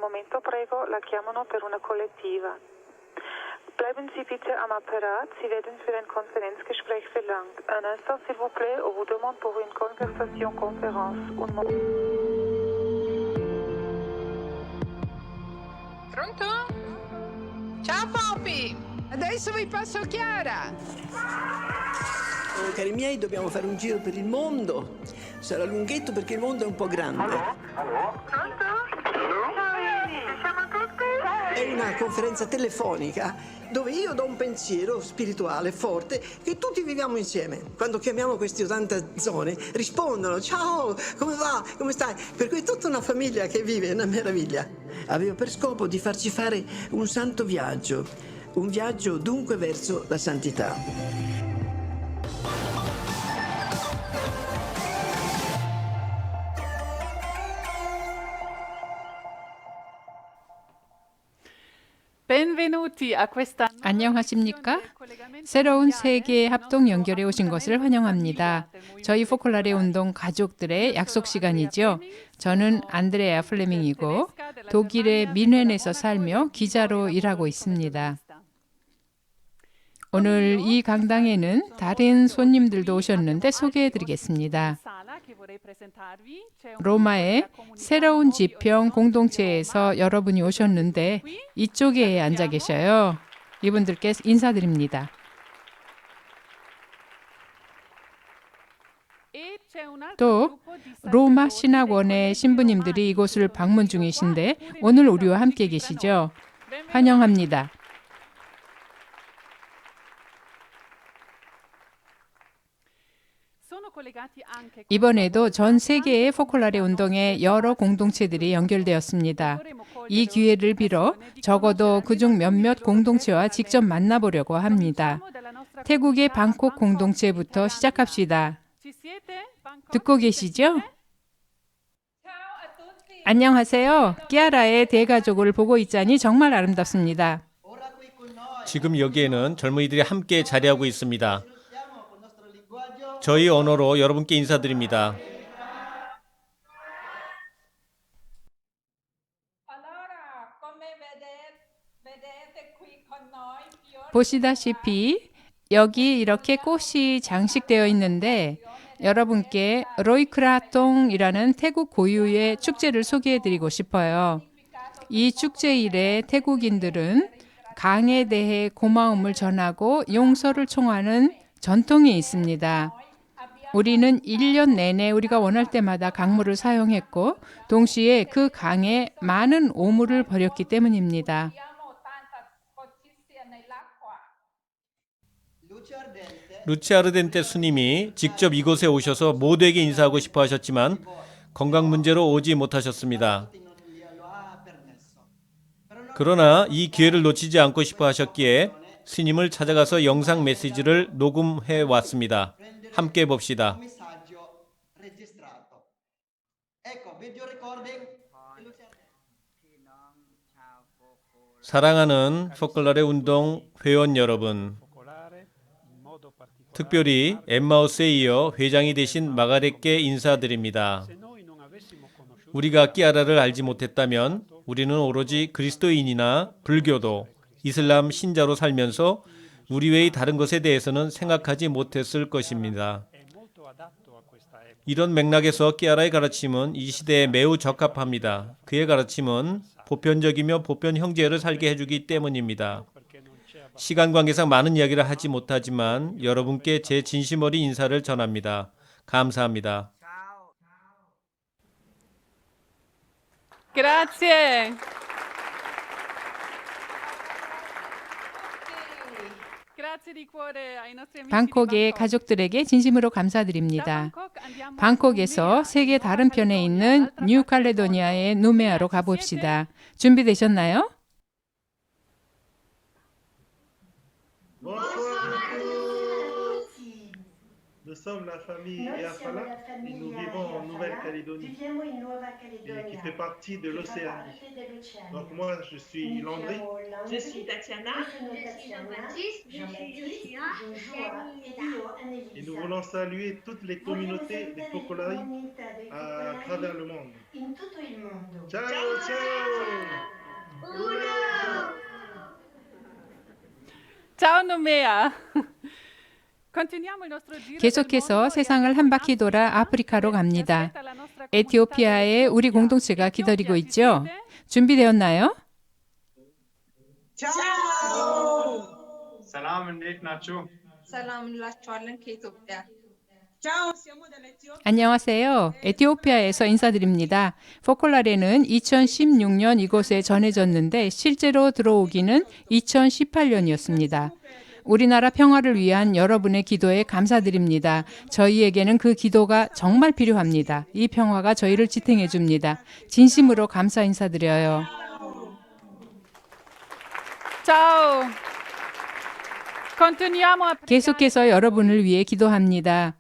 momento prego, la chiamano per una collettiva. Bleiben Sie bitte am Apparat, Sie werden für ein Konferenzgespräch verlangt. Un instant, s'il vous plaît, on vous demande pour une conversation conférence. Pronto? Ciao Poppy! Adesso vi passo Chiara! Oh, cari miei, dobbiamo fare un giro per il mondo. Sarà lunghetto perché il mondo è un po' grande. Pronto? Ci siamo tutti? È una conferenza telefonica dove io do un pensiero spirituale forte che tutti viviamo insieme. Quando chiamiamo queste 80 zone rispondono: ciao, come va? Come stai? Per cui è tutta una famiglia che vive, è una meraviglia. Avevo per scopo di farci fare un santo viaggio, un viaggio dunque verso la santità. 안녕하십니까? 새로운 세계 합동 연결에 오신 것을 환영합니다. 저희 포콜라레 운동 가족들의 약속 시간이죠. 저는 안드레아 플레밍이고 독일의 민헨에서 살며 기자로 일하고 있습니다. 오늘 이 강당에는 다른 손님들도 오셨는데 소개해드리겠습니다. 로마의 새로운 지평 공동체에서 여러분이 오셨는데 이쪽에 앉아 계셔요. 이분들께 인사드립니다. 또 로마 신학원의 신부님들이 이곳을 방문 중이신데 오늘 우리와 함께 계시죠. 환영합니다. 이번에도 전 세계의 포콜라레 운동에 여러 공동체들이 연결되었습니다. 이 기회를 빌어 적어도 그중 몇몇 공동체와 직접 만나보려고 합니다. 태국의 방콕 공동체부터 시작합시다. 듣고 계시죠? 안녕하세요. 끼아라의 대가족을 보고 있자니 정말 아름답습니다. 지금 여기에는 젊은이들이 함께 자리하고 있습니다. 저희 언어로 여러분께 인사드립니다. 보시다시피 여기 이렇게 꽃이 장식되어 있는데 여러분께 로이크라똥이라는 태국 고유의 축제를 소개해드리고 싶어요. 이 축제일에 태국인들은 강에 대해 고마움을 전하고 용서를 청하는 전통이 있습니다. 우리는 1년 내내 우리가 원할 때마다 강물을 사용했고 동시에 그 강에 많은 오물을 버렸기 때문입니다. 루치아르덴테 스님이 직접 이곳에 오셔서 모두에게 인사하고 싶어 하셨지만 건강 문제로 오지 못하셨습니다. 그러나 이 기회를 놓치지 않고 싶어 하셨기에 스님을 찾아가서 영상 메시지를 녹음해 왔습니다. 함께 봅시다. 사랑하는 포콜라레 운동 회원 여러분, 특별히 엠마우스에 이어 회장이 되신 마가렛께 인사드립니다. 우리가 끼아라를 알지 못했다면 우리는 오로지 그리스도인이나 불교도, 이슬람 신자로 살면서 우리 외의 다른 것에 대해서는 생각하지 못했을 것입니다. 이런 맥락에서 끼아라의 가르침은 이 시대에 매우 적합합니다. 그의 가르침은 보편적이며 보편 형제를 살게 해주기 때문입니다. 시간 관계상 많은 이야기를 하지 못하지만 여러분께 제 진심 어린 인사를 전합니다. 감사합니다. Grazie. 방콕의 가족들에게 진심으로 감사드립니다. 방콕에서 세계 다른 편에 있는 뉴칼레도니아의 누메아로 가봅시다. 준비되셨나요? Nous sommes la famille Noi siamo la Eafala et famiglia nous vivons en Eafala, Nouvelle-Calédonie viviamo in Nuova et qui Caledonia, fait partie de che fa l'Océanie. parte dell'Oceania. Donc moi je suis Mi Landry. chiamo Landry, Je suis Tatiana. io sono Tatiana, Jean-Baptiste, Joshua e io Annelisa. Et nous voulons saluer toutes les communautés des Focolari à travers le monde. In tutto il mondo. Ciao, ciao! Ciao Nomea. Continuiamo il nostro giro 계속해서 세상을 한 바퀴 돌아 아프리카로 갑니다. 에티오피아에 우리 공동체가 기다리고 있죠. 준비되었나요? ሰላም እንዴት ናችሁ? ሰላም እንላችኋለን ከኢትዮጵያ። 안녕하세요. 에티오피아에서 인사드립니다. 포콜라레는 2016년 이곳에 전해졌는데 실제로 들어오기는 2018년이었습니다. 우리나라 평화를 위한 여러분의 기도에 감사드립니다. 저희에게는 그 기도가 정말 필요합니다. 이 평화가 저희를 지탱해 줍니다. 진심으로 감사 인사드려요. Ciao. Continuiamo a 계속해서 여러분을 위해 기도합니다.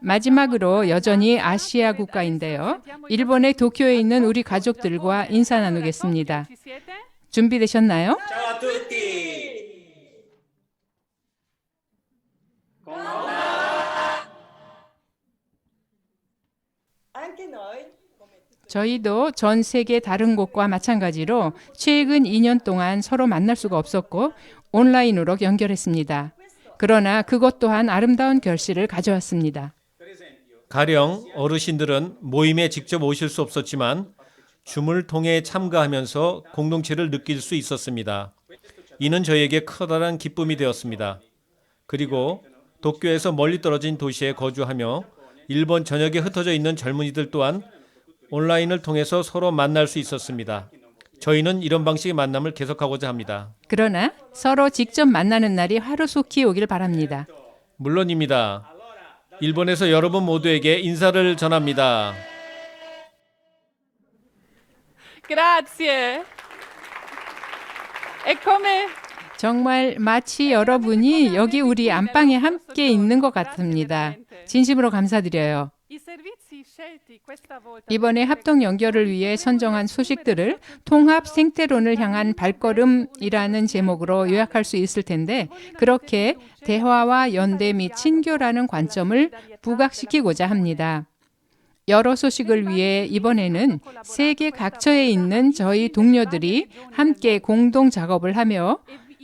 마지막으로 여전히 아시아 국가인데요. 일본의 도쿄에 있는 우리 가족들과 인사 나누겠습니다. 준비되셨나요? Ciao a tutti. 저희도 전 세계 다른 곳과 마찬가지로 최근 2년 동안 서로 만날 수가 없었고 온라인으로 연결했습니다. 그러나 그것 또한 아름다운 결실을 가져왔습니다. 가령 어르신들은 모임에 직접 오실 수 없었지만 줌을 통해 참가하면서 공동체를 느낄 수 있었습니다. 이는 저에게 커다란 기쁨이 되었습니다. 그리고 도쿄에서 멀리 떨어진 도시에 거주하며 일본 전역에 흩어져 있는 젊은이들 또한 온라인을 통해서 서로 만날 수 있었습니다. 저희는 이런 방식의 만남을 계속하고자 합니다. 그러나 서로 직접 만나는 날이 하루속히 오길 바랍니다. 물론입니다. 일본에서 여러분 모두에게 인사를 전합니다. Grazie. E come 정말 마치 여러분이 여기 우리 안방에 함께 있는 것 같습니다. 진심으로 감사드려요. i servizi scelti questa volta 이번에 합동 연결을 위해 선정한 소식들을 통합 생태론을 향한 발걸음이라는 제목으로 요약할 수 있을 텐데 그렇게 대화와 연대 및 친교라는 관점을 부각시키고자 합니다. 여러 소식을 위해 이번에는 세계 각처에 있는 저희 동료들이 함께 공동 작업을 하며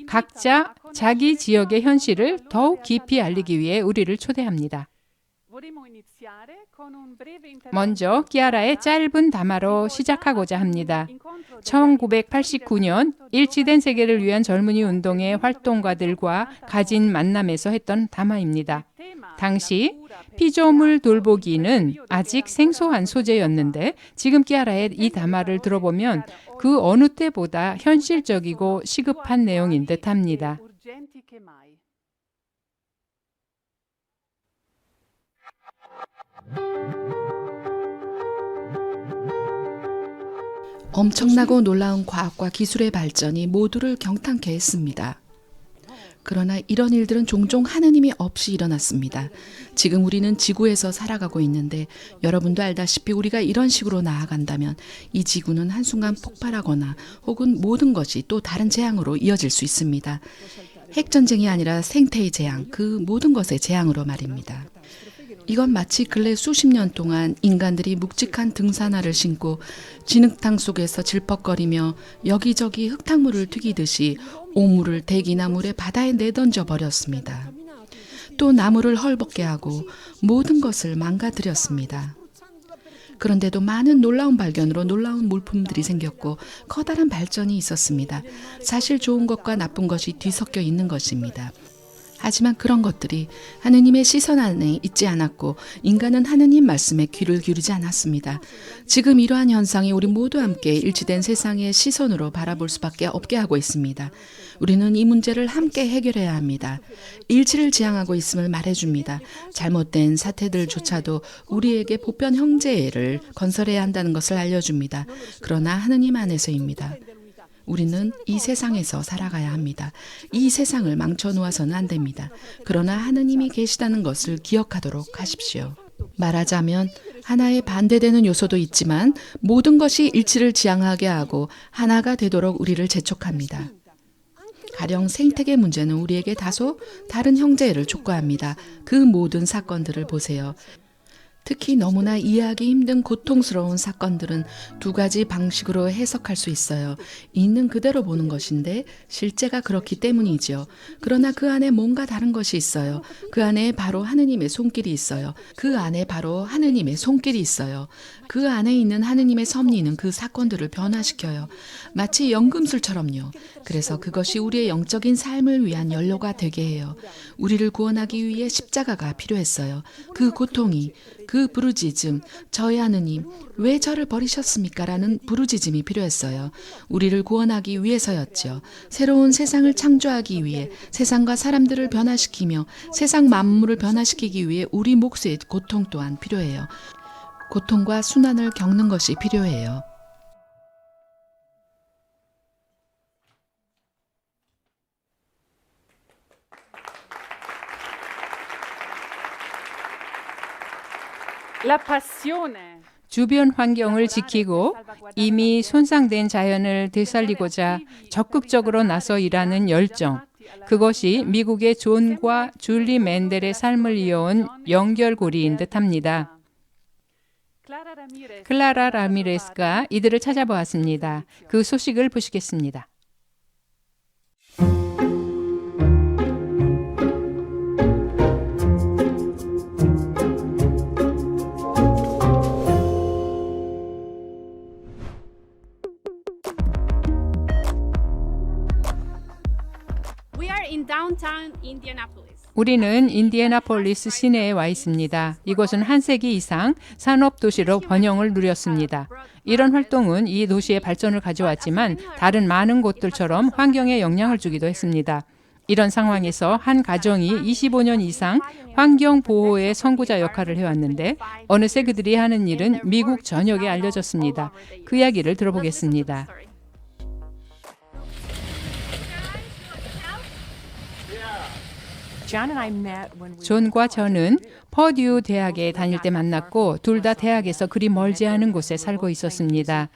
각자 자기 지역의 현실을 더욱 깊이 알리기 위해 우리를 초대합니다. vorremmo iniziare con un breve intervento. 먼저 키아라의 짧은 담화로 시작하고자 합니다. 1989년 일치된 세계를 위한 젊은이 운동의 활동가들과 가진 만남에서 했던 담화입니다. 당시 피조물 돌보기는 아직 생소한 소재였는데 지금 키아라의 이 담화를 들어보면 그 어느 때보다 현실적이고 시급한 내용인 듯합니다. Urgenti che mai. 엄청나고 놀라운 과학과 기술의 발전이 모두를 경탄케 했습니다. 그러나 이런 일들은 종종 하느님이 없이 일어났습니다. 지금 우리는 지구에서 살아가고 있는데 여러분도 알다시피 우리가 이런 식으로 나아간다면 이 지구는 한순간 폭발하거나 혹은 모든 것이 또 다른 재앙으로 이어질 수 있습니다. 핵전쟁이 아니라 생태의 재앙, 그 모든 것의 재앙으로 말입니다. 이건 마치 근래 수십 년 동안 인간들이 묵직한 등산화를 신고 진흙탕 속에서 질퍽거리며 여기저기 흙탕물을 튀기듯이 오물을 대기나 물에 바다에 내던져 버렸습니다. 또 나무를 헐벗게 하고 모든 것을 망가뜨렸습니다. 그런데도 많은 놀라운 발견으로 놀라운 물품들이 생겼고 커다란 발전이 있었습니다. 사실 좋은 것과 나쁜 것이 뒤섞여 있는 것입니다. 하지만 그런 것들이 하느님의 시선 안에 있지 않았고 인간은 하느님 말씀에 귀를 기울이지 않았습니다. 지금 이러한 현상이 우리 모두 함께 일치된 세상의 시선으로 바라볼 수밖에 없게 하고 있습니다. 우리는 이 문제를 함께 해결해야 합니다. 일치를 지향하고 있음을 말해줍니다. 잘못된 사태들조차도 우리에게 보편 형제를 건설해야 한다는 것을 알려줍니다. 그러나 하느님 안에서입니다. 우리는 이 세상에서 살아가야 합니다. 이 세상을 망쳐놓아서는 안 됩니다. 그러나 하느님이 계시다는 것을 기억하도록 하십시오. 말하자면 하나에 반대되는 요소도 있지만 모든 것이 일치를 지향하게 하고 하나가 되도록 우리를 재촉합니다. 가령 생태계 문제는 우리에게 다소 다른 형제를 촉구합니다. 그 모든 사건들을 보세요. 특히 너무나 이해하기 힘든 고통스러운 사건들은 두 가지 방식으로 해석할 수 있어요. 있는 그대로 보는 것인데 실제가 그렇기 때문이지요. 그러나 그 안에 뭔가 다른 것이 있어요. 그 안에 바로 하느님의 손길이 있어요. 그 안에 바로 하느님의 손길이 있어요. 그 안에 있는 하느님의 섭리는 그 사건들을 변화시켜요. 마치 연금술처럼요. 그래서 그것이 우리의 영적인 삶을 위한 연료가 되게 해요. 우리를 구원하기 위해 십자가가 필요했어요. 그 고통이, 그 부르짖음, 저의 하느님, 왜 저를 버리셨습니까? 라는 부르짖음이 필요했어요. 우리를 구원하기 위해서였죠. 새로운 세상을 창조하기 위해 세상과 사람들을 변화시키며 세상 만물을 변화시키기 위해 우리 몫의 고통 또한 필요해요. 고통과 순환을 겪는 것이 필요해요. La passione. 주변 환경을 지키고 이미 손상된 자연을 되살리고자 적극적으로 나서 일하는 열정. 그것이 미국의 존과 줄리 맨델의 삶을 이어온 연결고리인 듯합니다. 클라라 라미레스가 이들을 찾아보았습니다. 그 소식을 보시겠습니다. 우리는 인디애나폴리스 시내에 와 있습니다. 이곳은 한 세기 이상 산업 도시로 번영을 누렸습니다. 이런 활동은 이 도시의 발전을 가져왔지만 다른 많은 곳들처럼 환경에 영향을 주기도 했습니다. 이런 상황에서 한 가정이 25년 이상 환경 보호의 선구자 역할을 해왔는데 어느새 그들이 하는 일은 미국 전역에 알려졌습니다. 그 이야기를 들어보겠습니다. 존과 저는 퍼듀 대학에 다닐 때 만났고 둘 다 대학에서 그리 멀지 않은 곳에 살고 있었습니다.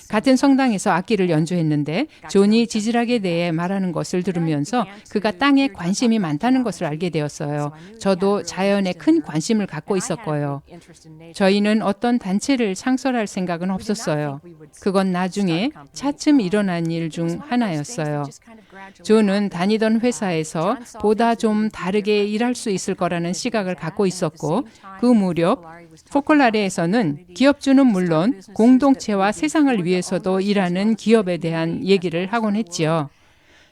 같은 성당에서 악기를 연주했는데 존이 지질학에 대해 말하는 것을 들으면서 그가 땅에 관심이 많다는 것을 알게 되었어요. 저도 자연에 큰 관심을 갖고 있었고요. 저희는 어떤 단체를 창설할 생각은 없었어요. 그건 나중에 차츰 일어난 일 중 하나였어요. 존은 다니던 회사에서 보다 좀 다르게 일할 수 있을 거라는 시각을 갖고 있었고 그 무렵 포콜라레에서는 기업주는 물론 공동체와 세상을 위해서도 일하는 기업에 대한 얘기를 하곤 했지요.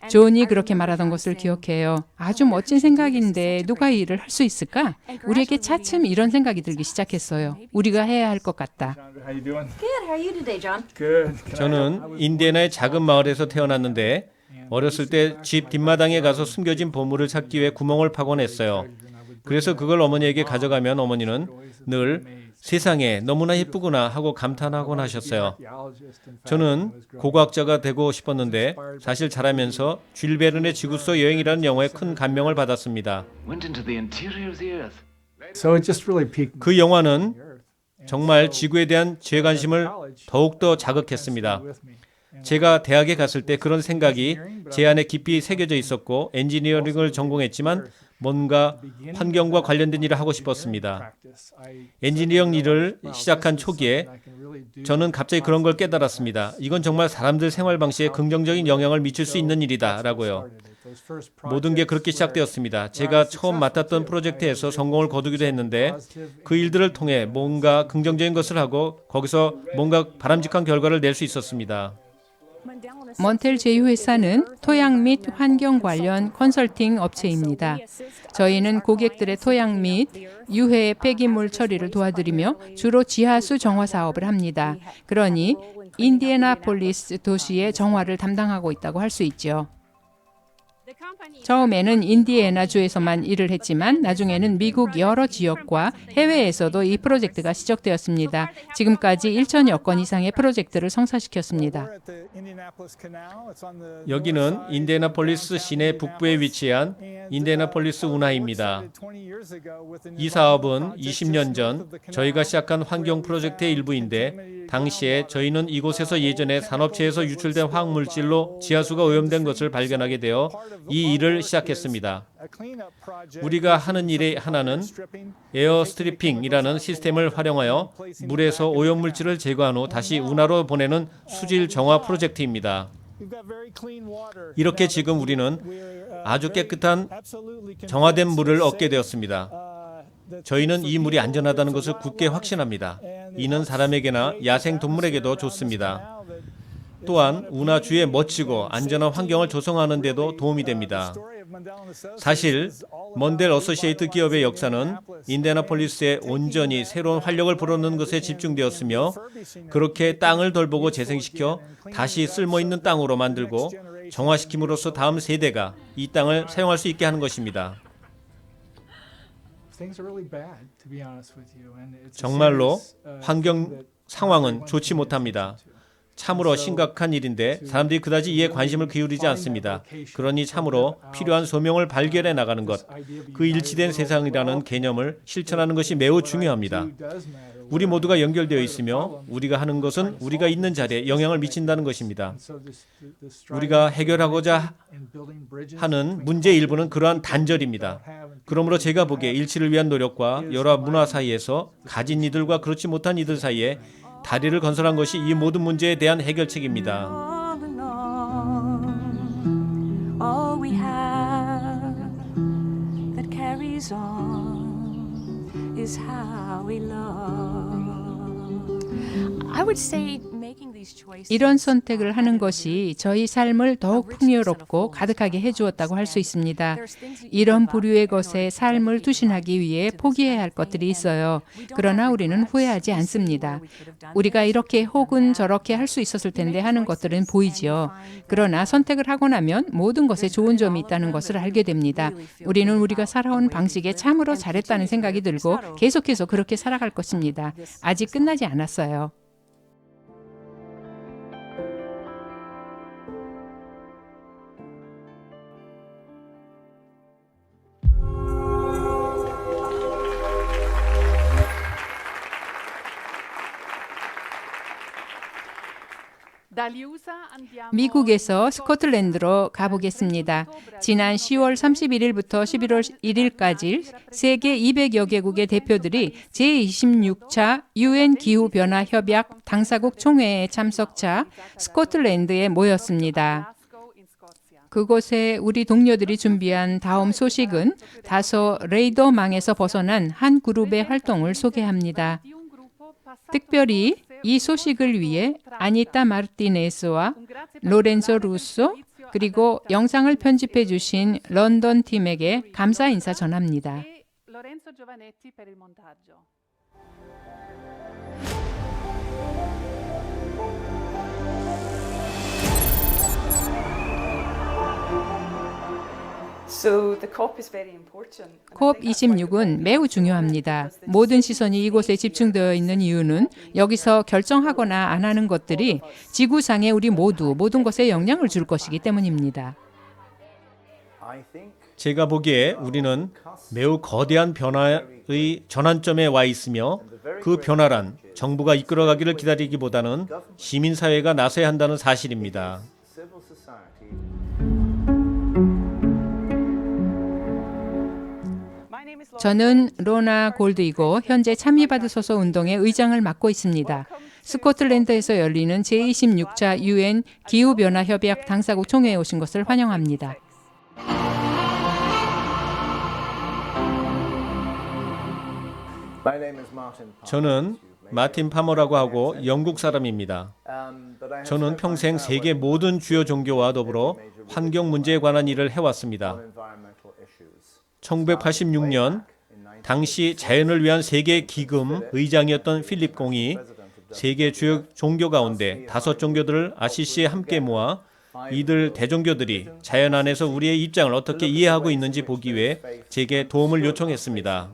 존이 그렇게 말하던 것을 기억해요. 아주 멋진 생각인데 누가 이 일을 할 수 있을까? 우리에게 차츰 이런 생각이 들기 시작했어요. 우리가 해야 할 것 같다. 저는 인디애나의 작은 마을에서 태어났는데 어렸을 때 집 뒷마당에 가서 숨겨진 보물을 찾기 위해 구멍을 파곤 했어요. 그래서 그걸 어머니에게 가져가면 어머니는 늘 세상에 너무나 예쁘구나 하고 감탄하곤 하셨어요. 저는 고고학자가 되고 싶었는데 사실 자라면서 줄 베른의 지구서 여행이라는 영화에 큰 감명을 받았습니다. 그 영화는 정말 지구에 대한 제 관심을 더욱더 자극했습니다. 제가 대학에 갔을 때 그런 생각이 제 안에 깊이 새겨져 있었고 엔지니어링을 전공했지만 뭔가 환경과 관련된 일을 하고 싶었습니다. 엔지니어링 일을 시작한 초기에 저는 갑자기 그런 걸 깨달았습니다. 이건 정말 사람들 생활 방식에 긍정적인 영향을 미칠 수 있는 일이다 라고요. 모든 게 그렇게 시작되었습니다. 제가 처음 맡았던 프로젝트에서 성공을 거두기도 했는데 그 일들을 통해 뭔가 긍정적인 것을 하고 거기서 뭔가 바람직한 결과를 낼 수 있었습니다. 몬텔 제휴회사는 토양 및 환경 관련 컨설팅 업체입니다. 저희는 고객들의 토양 및 유해 폐기물 처리를 도와드리며 주로 지하수 정화 사업을 합니다. 그러니 인디애나폴리스 도시의 정화를 담당하고 있다고 할 수 있죠. 처음에는 인디애나 주에서만 일을 했지만 나중에는 미국 여러 지역과 해외에서도 이 프로젝트가 시작되었습니다. 지금까지 1,000여 건 이상의 프로젝트를 성사시켰습니다. 여기는 인디애나폴리스 시내 북부에 위치한 인디애나폴리스 운하입니다. 이 사업은 20년 전 저희가 시작한 환경 프로젝트의 일부인데 당시에 저희는 이곳에서 예전에 산업체에서 유출된 화학물질로 지하수가 오염된 것을 발견하게 되어 이 일을 시작했습니다. 우리가 하는 일의 하나는 에어스트리핑이라는 시스템을 활용하여 물에서 오염물질을 제거한 후 다시 운하로 보내는 수질 정화 프로젝트입니다. 이렇게 지금 우리는 아주 깨끗한 정화된 물을 얻게 되었습니다. 저희는 이 물이 안전하다는 것을 굳게 확신합니다. 이는 사람에게나 야생 동물에게도 좋습니다. 또한 운하주의 멋지고 안전한 환경을 조성하는 데도 도움이 됩니다. 사실 먼델 어소시에이트 기업의 역사는 인디애나폴리스에 온전히 새로운 활력을 불어넣는 것에 집중되었으며 그렇게 땅을 돌보고 재생시켜 다시 쓸모있는 땅으로 만들고 정화시킴으로써 다음 세대가 이 땅을 사용할 수 있게 하는 것입니다. 정말로 환경 상황은 좋지 못합니다. 참으로 심각한 일인데 사람들이 그다지 이에 관심을 기울이지 않습니다. 그러니 참으로 필요한 소명을 발견해 나가는 것, 그 일치된 세상이라는 개념을 실천하는 것이 매우 중요합니다. 우리 모두가 연결되어 있으며 우리가 하는 것은 우리가 있는 자리에 영향을 미친다는 것입니다. 우리가 해결하고자 하는 문제의 일부는 그러한 단절입니다. 그러므로 제가 보기에 일치를 위한 노력과 여러 문화 사이에서 가진 이들과 그렇지 못한 이들 사이에 다리를 건설한 것이 이 모든 문제에 대한 해결책입니다. All we have that carries on is how we love. I would say making these choices. 이런 선택을 하는 것이 저희 삶을 더욱 풍요롭고 가득하게 해주었다고 할 수 있습니다. 이런 부류의 것에 삶을 투신하기 위해 포기해야 할 것들이 있어요. 그러나 우리는 후회하지 않습니다. 우리가 이렇게 혹은 저렇게 할 수 있었을 텐데 하는 것들은 보이지요. 그러나 선택을 하고 나면 모든 것에 좋은 점이 있다는 것을 알게 됩니다. 우리는 우리가 살아온 방식에 참으로 잘했다는 생각이 들고 계속해서 그렇게 살아갈 것입니다. 아직 끝나지 않았어요. 미국에서 스코틀랜드로 가보겠습니다. 지난 10월 31일부터 11월 1일까지 세계 200여 개국의 대표들이 제26차 UN 기후변화협약 당사국 총회에 참석차 스코틀랜드에 모였습니다. 그곳에 우리 동료들이 준비한 다음 소식은 다소 레이더망에서 벗어난 한 그룹의 활동을 소개합니다. 특별히 이 소식을 위해 아니타 마르티네스와 로렌조 루소 그리고 영상을 편집해 주신 런던 팀에게 감사 인사 전합니다. COP26은 매우 중요합니다. 모든 시선이 이곳에 집중되어 있는 이유는 여기서 결정하거나 안 하는 것들이 지구상의 우리 모든 것에 영향을 줄 것이기 때문입니다. 제가 보기에 우리는 매우 거대한 변화의 전환점에 와 있으며 그 변화란 정부가 이끌어가기를 기다리기보다는 시민사회가 나서야 한다는 사실입니다. 저는 로나 골드이고 현재 참여받으소서 운동의 의장을 맡고 있습니다. 스코틀랜드에서 열리는 제26차 UN 기후변화협약 당사국 총회에 오신 것을 환영합니다. 저는 마틴 파머라고 하고 영국 사람입니다. 저는 평생 세계 모든 주요 종교와 더불어 환경 문제에 관한 일을 해왔습니다. 1986년 당시 자연을 위한 세계 기금 의장이었던 필립 공이 세계 주요 종교 가운데 5 종교들을 아시시에 함께 모아 이들 대종교들이 자연 안에서 우리의 입장을 어떻게 이해하고 있는지 보기 위해 제게 도움을 요청했습니다.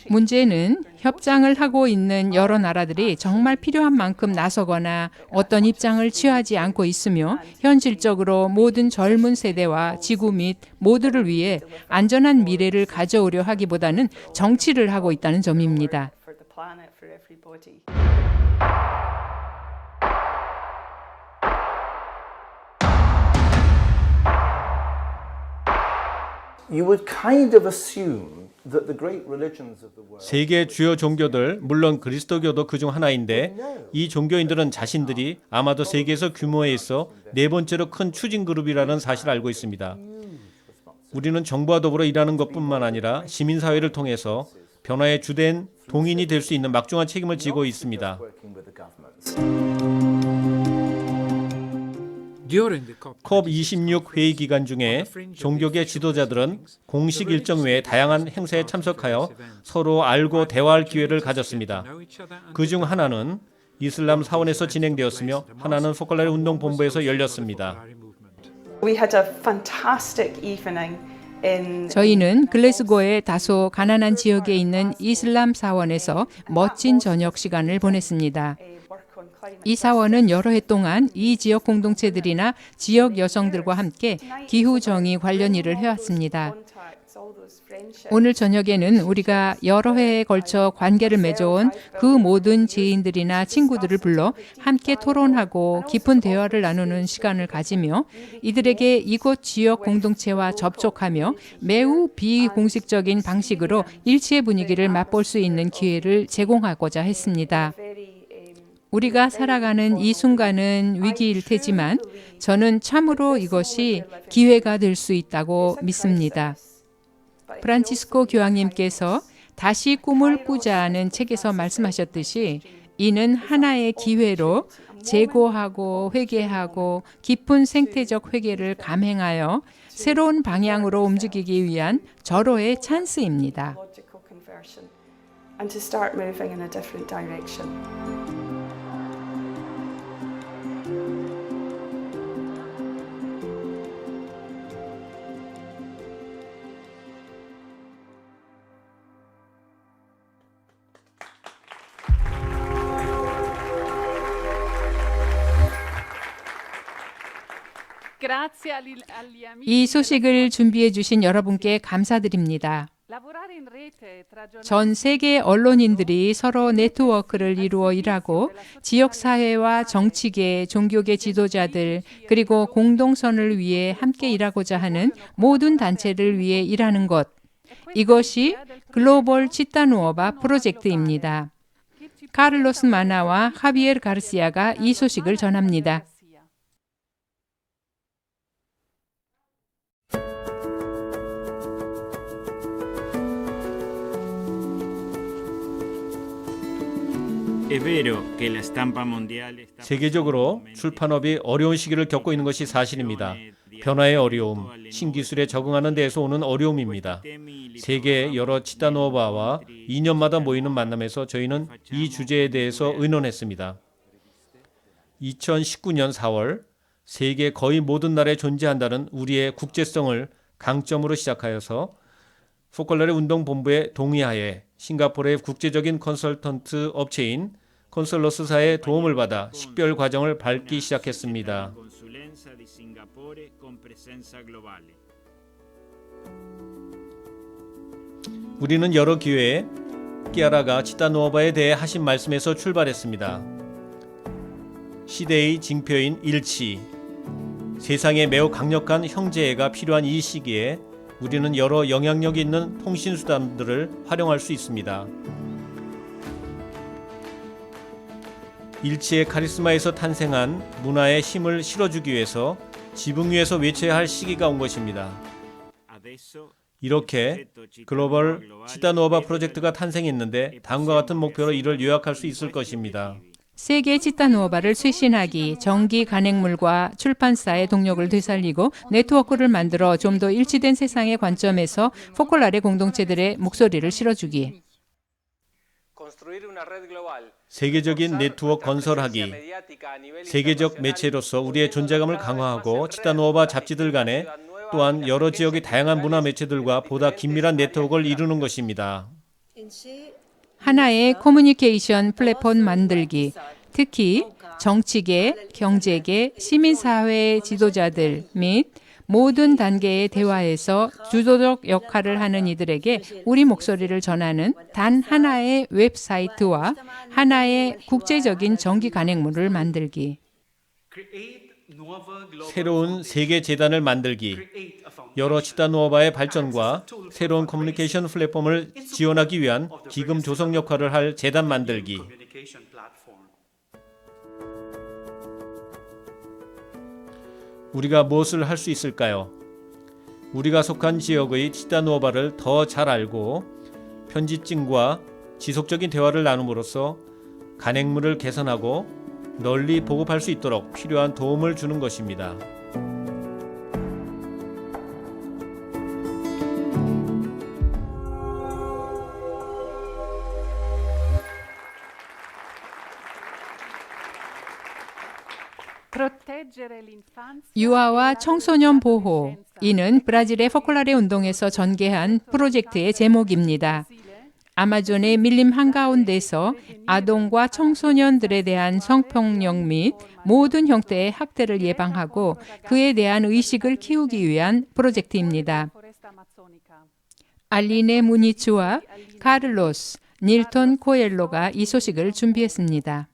문제는 협상을 하고 있는 여러 나라들이 정말 필요한 만큼 나서거나 어떤 입장을 취하지 않고 있으며 현실적으로 모든 젊은 세대와 지구 및 모두를 위해 안전한 미래를 가져오려 하기보다는 정치를 하고 있다는 점입니다. 세계 주요 종교들, 물론 그리스도교도 그중 하나인데 이 종교인들은 자신들이 아마도 세계에서 규모에 있어 네 번째로 큰 추진 그룹이라는 사실을 알고 있습니다. 우리는 정부와 더불어 일하는 것뿐만 아니라 시민사회를 통해서 변화의 주된 동인이 될 수 있는 막중한 책임을 지고 있습니다. COP26 회의 기간 중에 종교계 지도자들은 공식 일정 외에 다양한 행사에 참석하여 서로 알고 대화할 기회를 가졌습니다. 그중 하나는 이슬람 사원에서 진행되었으며 하나는 포컬라레 운동본부에서 열렸습니다. 저희는 글래스고의 다소 가난한 지역에 있는 이슬람 사원에서 멋진 저녁 시간을 보냈습니다. 이 사원은 여러 해 동안 이 지역 공동체들이나 지역 여성들과 함께 기후정의 관련 일을 해왔습니다. 오늘 저녁에는 우리가 여러 해에 걸쳐 관계를 맺어온 그 모든 지인들이나 친구들을 불러 함께 토론하고 깊은 대화를 나누는 시간을 가지며 이들에게 이곳 지역 공동체와 접촉하며 매우 비공식적인 방식으로 일치의 분위기를 맛볼 수 있는 기회를 제공하고자 했습니다. 우리가 살아가는 이 순간은 위기일 테지만 저는 참으로 이것이 기회가 될 수 있다고 믿습니다. 프란치스코 교황님께서 다시 꿈을 꾸자는 책에서 말씀하셨듯이 이는 하나의 기회로 재고하고 회개하고 깊은 생태적 회개를 감행하여 새로운 방향으로 움직이기 위한 절호의 찬스입니다. 이 소식을 준비해 주신 여러분께 감사드립니다. 전 세계 언론인들이 서로 네트워크를 이루어 일하고 지역사회와 정치계, 종교계 지도자들, 그리고 공동선을 위해 함께 일하고자 하는 모든 단체를 위해 일하는 것. 이것이 글로벌 치타누오바 프로젝트입니다. 카를로스 마나와 하비에르 가르시아가 이 소식을 전합니다. 세계적으로 출판업이 어려운 시기를 겪고 있는 것이 사실입니다. 변화의 어려움, 신기술에 적응하는 데에서 오는 어려움입니다. 세계 여러 치타누오바와 2년마다 모이는 만남에서 저희는 이 주제에 대해서 의논했습니다. 2019년 4월 세계 거의 모든 나라에 존재한다는 우리의 국제성을 강점으로 시작하여서 포컬라레 운동본부의 동의하에 싱가포르의 국제적인 컨설턴트 업체인 컨설러스사의 도움을 받아 식별 과정을 밟기 시작했습니다. 우리는 여러 기회에 끼아라가 치타누오바에 대해 하신 말씀에서 출발했습니다. 시대의 징표인 일치, 세상에 매우 강력한 형제애가 필요한 이 시기에 우리는 여러 영향력 있는 통신수단들을 활용할 수 있습니다. 일치의 카리스마에서 탄생한 문화의 힘을 실어주기 위해서 지붕 위에서 외쳐야 할 시기가 온 것입니다. 이렇게 글로벌 치타누오바 프로젝트가 탄생했는데 다음과 같은 목표로 이를 요약할 수 있을 것입니다. 세계 치타누오바를 쇄신하기, 전기 간행물과 출판사의 동력을 되살리고 네트워크를 만들어 좀 더 일치된 세상의 관점에서 포콜라레 공동체들의 목소리를 실어주기. 세계적인 네트워크 건설하기, 세계적 매체로서 우리의 존재감을 강화하고 치타누오바 잡지들 간에 또한 여러 지역의 다양한 문화 매체들과 보다 긴밀한 네트워크를 이루는 것입니다. 하나의 커뮤니케이션 플랫폼 만들기, 특히 정치계, 경제계, 시민사회 지도자들 및 모든 단계의 대화에서 주도적 역할을 하는 이들에게 우리 목소리를 전하는 단 하나의 웹사이트와 하나의 국제적인 정기 간행물을 만들기. 새로운 세계 재단을 만들기, 여러 치타누오바의 발전과 새로운 커뮤니케이션 플랫폼을 지원하기 위한 기금 조성 역할을 할 재단 만들기. 우리가 무엇을 할 수 있을까요? 우리가 속한 지역의 치타누오바를 더 잘 알고 편집진과 지속적인 대화를 나눔으로써 간행물을 개선하고 널리 보급할 수 있도록 필요한 도움을 주는 것입니다. 유아와 청소년 보호, 이는 브라질의 포콜라레 운동에서 전개한 프로젝트의 제목입니다. 아마존의 밀림 한가운데서 아동과 청소년들에 대한 성폭력 및 모든 형태의 학대를 예방하고 그에 대한 의식을 키우기 위한 프로젝트입니다. 알리네 무니츠와 카를로스 닐톤 코엘로가 이 소식을 준비했습니다.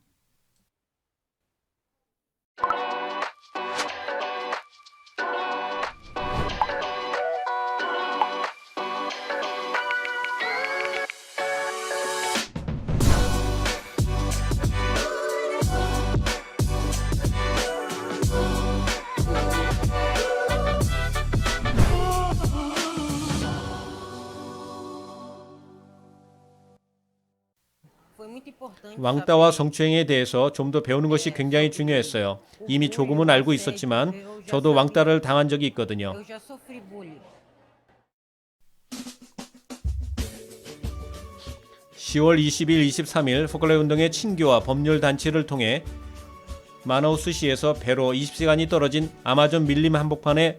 왕따와 성추행에 대해서 좀 더 배우는 것이 굉장히 중요했어요. 이미 조금은 알고 있었지만 저도 왕따를 당한 적이 있거든요. 10월 20일, 23일 포콜라레 운동의 친교와 법률 단체를 통해 마나우스시에서 배로 20시간이 떨어진 아마존 밀림 한복판의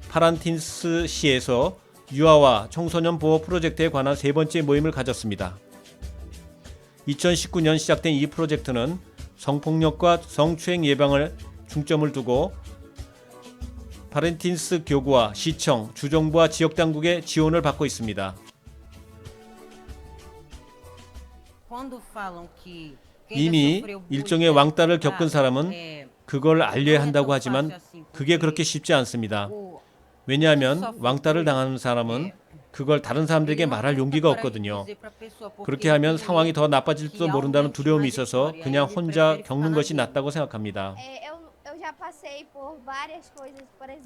파란틴스 시에서 유아와 청소년 보호 프로젝트에 관한 세 번째 모임을 가졌습니다. 2019년 시작된 이 프로젝트는 성폭력과 성추행 예방을 중점을 두고 파렌틴스 교구와 시청, 주정부와 지역당국의 지원을 받고 있습니다. 이미 일종의 왕따를 겪은 사람은 그걸 알려야 한다고 하지만 그게 그렇게 쉽지 않습니다. 왜냐하면 왕따를 당하는 사람은 그걸 다른 사람들에게 말할 용기가 없거든요. 그렇게 하면 상황이 더 나빠질지도 모른다는 두려움이 있어서 그냥 혼자 겪는 것이 낫다고 생각합니다.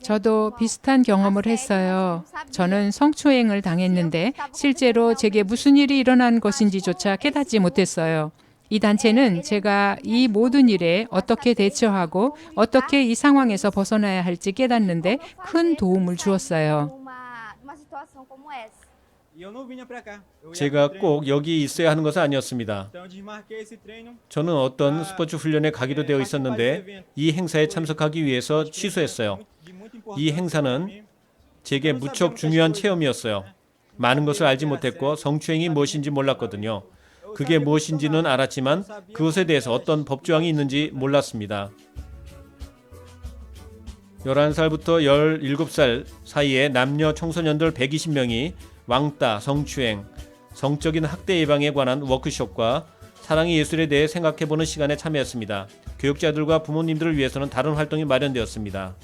저도 비슷한 경험을 했어요. 저는 성추행을 당했는데 실제로 제게 무슨 일이 일어난 것인지조차 깨닫지 못했어요. 이 단체는 제가 이 모든 일에 어떻게 대처하고 어떻게 이 상황에서 벗어나야 할지 깨닫는데 큰 도움을 주었어요. 제가 꼭 여기 있어야 하는 것은 아니었습니다. 저는 어떤 스포츠 훈련에 가기로 되어 있었는데 이 행사에 참석하기 위해서 취소했어요. 이 행사는 제게 무척 중요한 체험이었어요. 많은 것을 알지 못했고 성추행이 무엇인지 몰랐거든요. 그게 무엇인지는 알았지만 그것에 대해서 어떤 법조항이 있는지 몰랐습니다. 11살부터 17살 사이의 남녀 청소년들 120명이 왕따, 성추행, 성적인 학대 예방에 관한 워크숍과 사랑의 예술에 대해 생각해보는 시간에 참여했습니다. 교육자들과 부모님들을 위해서는 다른 활동이 마련되었습니다.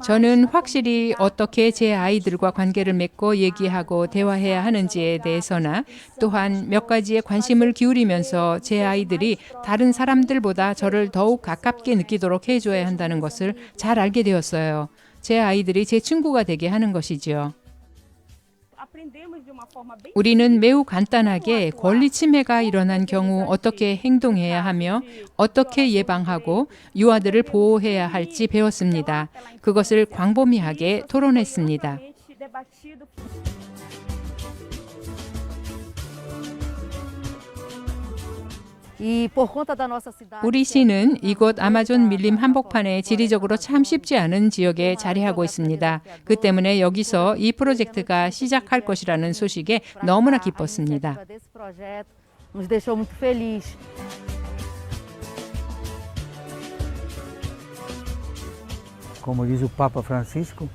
저는 확실히 어떻게 제 아이들과 관계를 맺고 얘기하고 대화해야 하는지에 대해서나 또한 몇 가지에 관심을 기울이면서 제 아이들이 다른 사람들보다 저를 더욱 가깝게 느끼도록 해줘야 한다는 것을 잘 알게 되었어요. 제 아이들이 제 친구가 되게 하는 것이지요. 우리는 매우 간단하게 권리 침해가 일어난 경우 어떻게 행동해야 하며 어떻게 예방하고 유아들을 보호해야 할지 배웠습니다. 그것을 광범위하게 토론했습니다. 우리 시는 이곳 아마존 밀림 한복판에 지리적으로 참 쉽지 않은 지역에 자리하고 있습니다. 그 때문에 여기서 이 프로젝트가 시작할 것이라는 소식에 너무나 기뻤습니다. Como diz o Papa Francisco,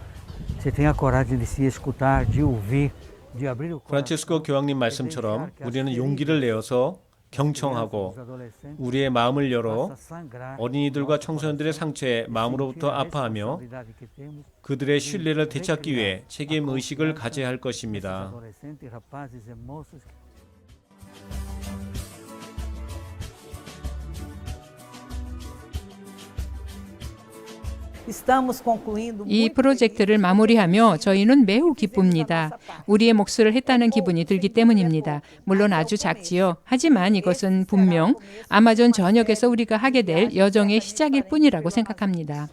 você tem a coragem de se escutar, de ouvir, de abrir o coração. 프란치스코 교황님 말씀처럼 우리는 용기를 내어서 경청하고 우리의 마음을 열어 어린이들과 청소년들의 상처에 마음으로부터 아파하며 그들의 신뢰를 되찾기 위해 책임 의식을 가져야 할 것입니다. 이 프로젝트를 마무리하며 저희는 매우 기쁩니다. 우리의 몫을 했다는 기분이 들기 때문입니다. 물론 아주 작지요. 하지만 이것은 분명 아마존 전역에서 우리가 하게 될 여정의 시작일 뿐이라고 생각합니다.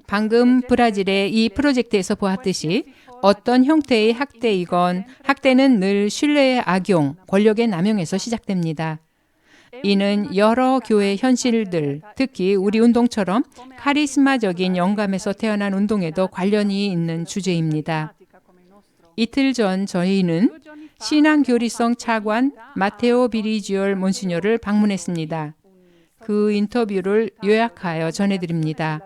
방금 브라질의 이 프로젝트에서 보았듯이 어떤 형태의 학대이건 학대는 늘 신뢰의 악용, 권력의 남용에서 시작됩니다. 이는 여러 교회 현실들, 특히 우리 운동처럼 카리스마적인 영감에서 태어난 운동에도 관련이 있는 주제입니다. 이틀 전 저희는 신앙교리성 차관 마테오 비리지올 몬시뇨를 방문했습니다. 그 인터뷰를 요약하여 전해드립니다.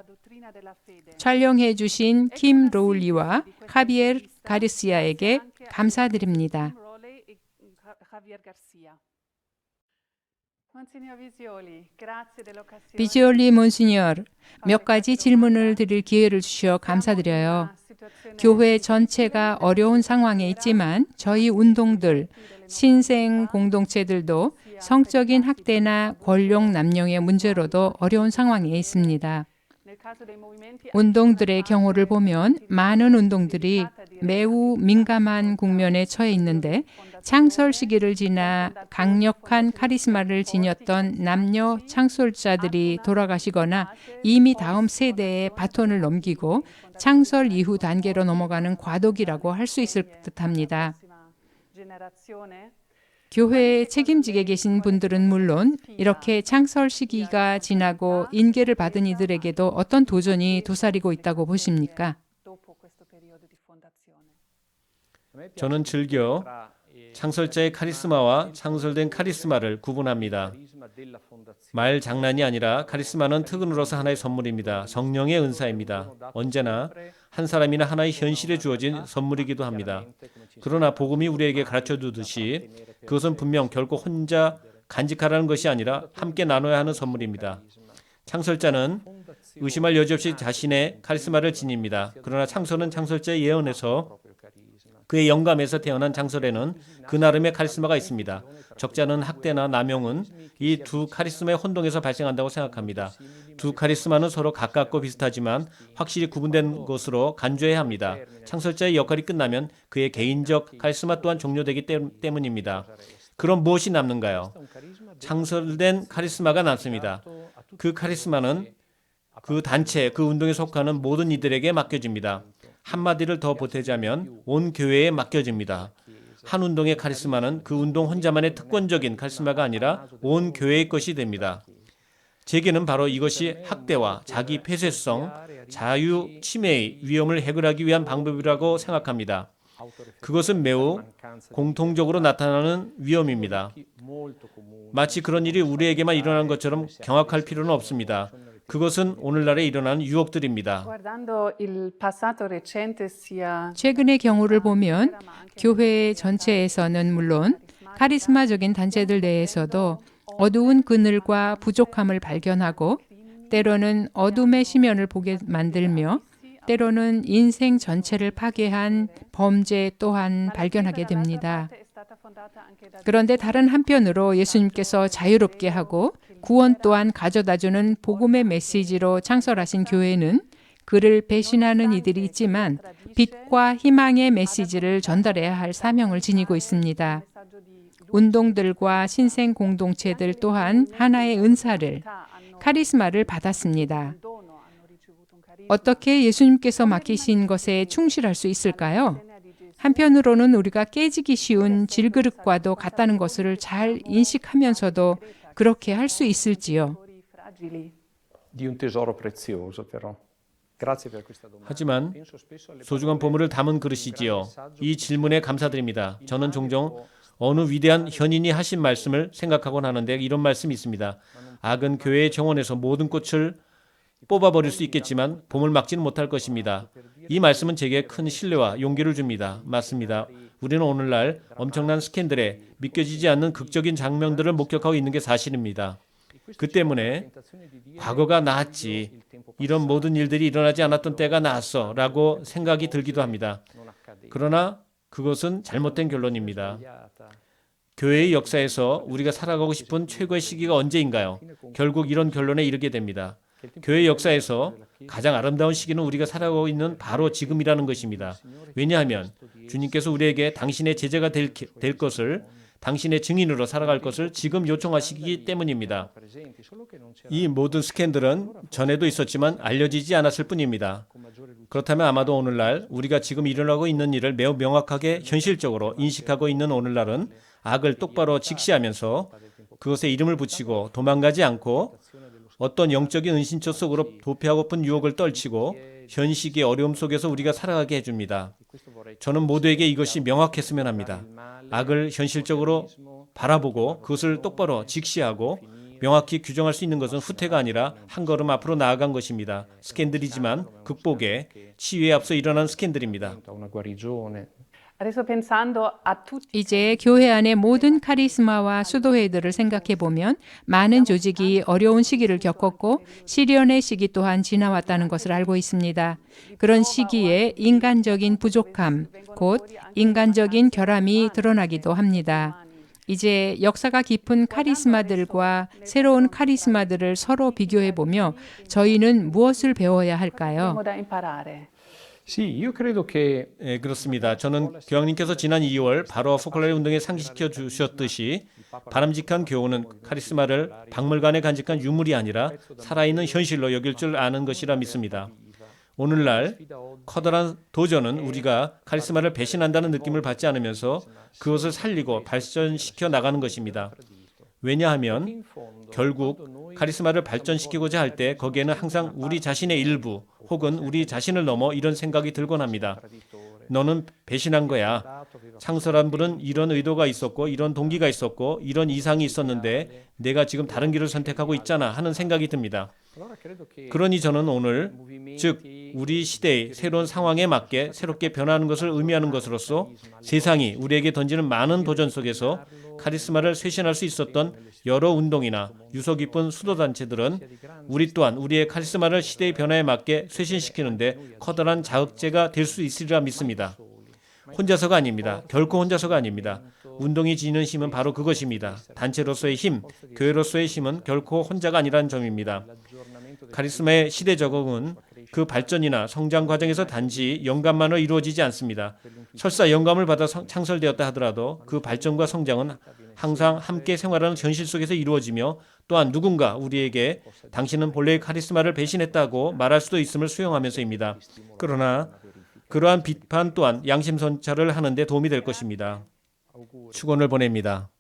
촬영해 주신 킴 로울리와 카비에르 가르시아에게 감사드립니다. 비지올리 몬시뇨르, 몇 가지 질문을 드릴 기회를 주셔 감사드려요. 교회 전체가 어려운 상황에 있지만 저희 운동들, 신생 공동체들도 성적인 학대나 권력 남용의 문제로도 어려운 상황에 있습니다. 운동들의 경우를 보면 많은 운동들이 매우 민감한 국면에 처해 있는데 창설 시기를 지나 강력한 카리스마를 지녔던 남녀 창설자들이 돌아가시거나 이미 다음 세대에 바톤을 넘기고 창설 이후 단계로 넘어가는 과도기라고 할 수 있을 듯합니다. 교회에 책임지게 계신 분들은 물론 이렇게 창설 시기가 지나고 인계를 받은 이들에게도 어떤 도전이 도사리고 있다고 보십니까? 저는 즐겨 창설자의 카리스마와 창설된 카리스마를 구분합니다. 말 장난이 아니라 카리스마는 특은으로서 하나의 선물입니다. 성령의 은사입니다. 언제나 한 사람이나 하나의 현실에 주어진 선물이기도 합니다. 그러나 복음이 우리에게 가르쳐주듯이 그것은 분명 결코 혼자 간직하라는 것이 아니라 함께 나눠야 하는 선물입니다. 창설자는 의심할 여지 없이 자신의 카리스마를 지닙니다. 그러나 창설은 창설자의 예언에서 그의 영감에서 태어난 창설에는 그 나름의 카리스마가 있습니다. 적자는 학대나 남용은 이 두 카리스마의 혼동에서 발생한다고 생각합니다. 두 카리스마는 서로 가깝고 비슷하지만 확실히 구분된 것으로 간주해야 합니다. 창설자의 역할이 끝나면 그의 개인적 카리스마 또한 종료되기 때문입니다. 그럼 무엇이 남는가요? 창설된 카리스마가 남습니다. 그 카리스마는 그 단체, 그 운동에 속하는 모든 이들에게 맡겨집니다. 한마디를 더 보태자면 온 교회에 맡겨집니다. 한 운동의 카리스마는 그 운동 혼자만의 특권적인 카리스마가 아니라 온 교회의 것이 됩니다. 제게는 바로 이것이 학대와 자기 폐쇄성, 자유 침해의 위험을 해결하기 위한 방법이라고 생각합니다. 그것은 매우 공통적으로 나타나는 위험입니다. 마치 그런 일이 우리에게만 일어난 것처럼 경악할 필요는 없습니다. 그것은 오늘날에 일어나는 유혹들입니다. 최근의 경우를 보면 교회 전체에서는 물론 카리스마적인 단체들 내에서도 어두운 그늘과 부족함을 발견하고 때로는 어둠의 심연을 보게 만들며 때로는 인생 전체를 파괴한 범죄 또한 발견하게 됩니다. 그런데 다른 한편으로 예수님께서 자유롭게 하고 구원 또한 가져다주는 복음의 메시지로 창설하신 교회는 그를 배신하는 이들이 있지만 빛과 희망의 메시지를 전달해야 할 사명을 지니고 있습니다. 운동들과 신생 공동체들 또한 하나의 은사를, 카리스마를 받았습니다. 어떻게 예수님께서 맡기신 것에 충실할 수 있을까요? 한편으로는 우리가 깨지기 쉬운 질그릇과도 같다는 것을 잘 인식하면서도 그렇게 할 수 있을지요? 하지만 소중한 보물을 담은 그릇이지요. 이 질문에 감사드립니다. 저는 종종 어느 위대한 현인이 하신 말씀을 생각하곤 하는데 이런 말씀이 있습니다. 악은 교회의 정원에서 모든 꽃을 뽑아버릴 수 있겠지만 봄을 막지는 못할 것입니다. 이 말씀은 제게 큰 신뢰와 용기를 줍니다. 맞습니다. 우리는 오늘날 엄청난 스캔들에 믿겨지지 않는 극적인 장면들을 목격하고 있는 게 사실입니다. 그 때문에 과거가 나았지, 이런 모든 일들이 일어나지 않았던 때가 나았어 라고 생각이 들기도 합니다. 그러나 그것은 잘못된 결론입니다. 교회의 역사에서 우리가 살아가고 싶은 최고의 시기가 언제인가요? 결국 이런 결론에 이르게 됩니다. 교회 역사에서 가장 아름다운 시기는 우리가 살아가고 있는 바로 지금이라는 것입니다. 왜냐하면 주님께서 우리에게 당신의 제자가 될 것을, 당신의 증인으로 살아갈 것을 지금 요청하시기 때문입니다. 이 모든 스캔들은 전에도 있었지만 알려지지 않았을 뿐입니다. 그렇다면 아마도 오늘날 우리가 지금 일어나고 있는 일을 매우 명확하게 현실적으로 인식하고 있는 오늘날은 악을 똑바로 직시하면서 그것에 이름을 붙이고 도망가지 않고 어떤 영적인 은신처 속으로 도피하고픈 유혹을 떨치고 현식의 어려움 속에서 우리가 살아가게 해줍니다. 저는 모두에게 이것이 명확했으면 합니다. 악을 현실적으로 바라보고 그것을 똑바로 직시하고 명확히 규정할 수 있는 것은 후퇴가 아니라 한 걸음 앞으로 나아간 것입니다. 스캔들이지만 극복에, 치유에 앞서 일어난 스캔들입니다. 이제 교회 안의 모든 카리스마와 수도회들을 생각해 보면 많은 조직이 어려운 시기를 겪었고 시련의 시기 또한 지나왔다는 것을 알고 있습니다. 그런 시기에 인간적인 부족함, 곧 인간적인 결함이 드러나기도 합니다. 이제 역사가 깊은 카리스마들과 새로운 카리스마들을 서로 비교해 보며 저희는 무엇을 배워야 할까요? 네, 그렇습니다. 저는 교황님께서 지난 2월 바로 포콜라레 운동에 상기시켜 주셨듯이 바람직한 교훈은 카리스마를 박물관에 간직한 유물이 아니라 살아있는 현실로 여길 줄 아는 것이라 믿습니다. 오늘날 커다란 도전은 우리가 카리스마를 배신한다는 느낌을 받지 않으면서 그것을 살리고 발전시켜 나가는 것입니다. 왜냐하면 결국 카리스마를 발전시키고자 할 때 거기에는 항상 우리 자신의 일부 혹은 우리 자신을 넘어 이런 생각이 들곤 합니다. 너는 배신한 거야. 창설한 분은 이런 의도가 있었고 이런 동기가 있었고 이런 이상이 있었는데 내가 지금 다른 길을 선택하고 있잖아 하는 생각이 듭니다. 그러니 저는 오늘 즉 우리 시대의 새로운 상황에 맞게 새롭게 변화하는 것을 의미하는 것으로서 세상이 우리에게 던지는 많은 도전 속에서 카리스마를 쇄신할 수 있었던 여러 운동이나 유서 깊은 수도단체들은 우리 또한 우리의 카리스마를 시대의 변화에 맞게 쇄신시키는데 커다란 자극제가 될 수 있으리라 믿습니다. 혼자서가 아닙니다. 결코 혼자서가 아닙니다. 운동이 지니는 힘은 바로 그것입니다. 단체로서의 힘, 교회로서의 힘은 결코 혼자가 아니라는 점입니다. 카리스마의 시대 적응은 그 발전이나 성장 과정에서 단지 영감만으로 이루어지지 않습니다. 설사 영감을 받아 창설되었다 하더라도 그 발전과 성장은 항상 함께 생활하는 현실 속에서 이루어지며 또한 누군가 우리에게 당신은 본래의 카리스마를 배신했다고 말할 수도 있음을 수용하면서입니다. 그러나 그러한 비판 또한 양심선찰을 하는 데 도움이 될 것입니다. 축원을 보냅니다.